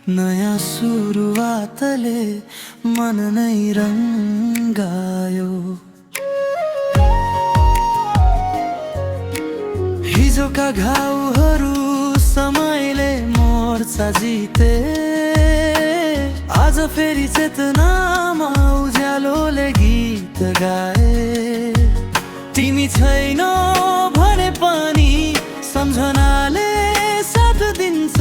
नयाँ सुरुवातले मन नै रङ्गायो। हिजोका घाउहरू समयले मोर्चा जिते, आज फेरि चेतनामा उज्यालोले गीत गाए। तिमी छैनौ भने पनि सम्झनाले साथ दिन्छ,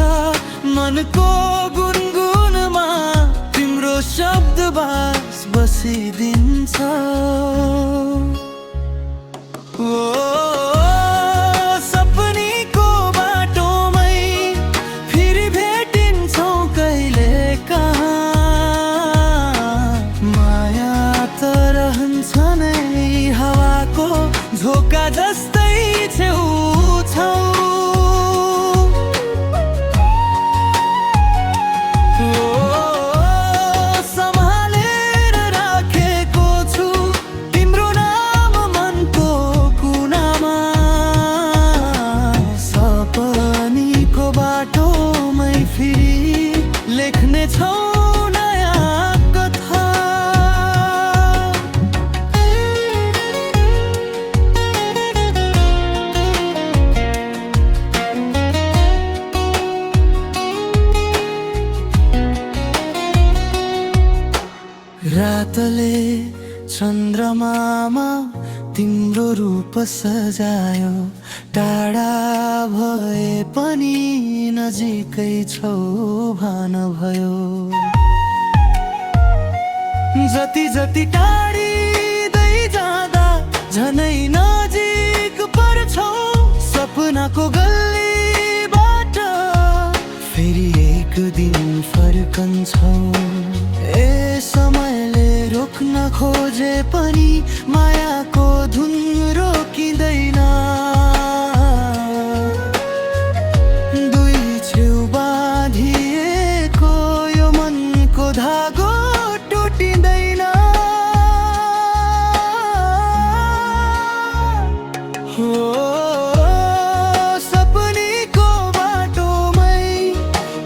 मनको गुनगुनमा तिम्रो शब्द बास बसिदिन्छ। सपनीको बाटोमै फेरि भेटिन्छौँ कहिले कहाँ, माया त रहन्छ नै हावाको झोका जस्तै छेउछाउ। लेख्ने छौ नयाँ कथा, रातले चन्द्रमामा तिम्रो रूप सजायो। टाढा भए पनि नजिकै छौ भान भयो। जति जति टाढिँदै जाँदा झनै नजिक पर्छौ। सपनाको गल्लीबाट फेरि एक दिन फर्कन्छौ। ए समयले रोक्न खोजे पनि मायाको धुन रोकिँदैन। दुई छेउ बाँधिएको यो मनको धागो टुटिँदैन। हो सपनीको बाटोमै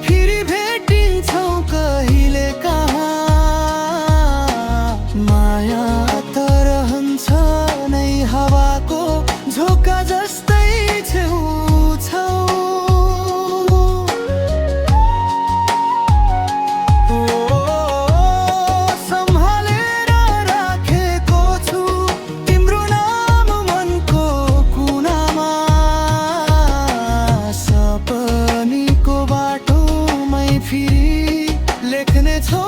फेरि भेटिन्छौँ कहिले कहाँ, माया त रहन्छ नै हावाको झोका जस्तै छेउछाउ। सम्हालेर राखेको छु तिम्रो नाम मनको कुनामा। सपनीको बाटोमै फेरि लेख्ने छौ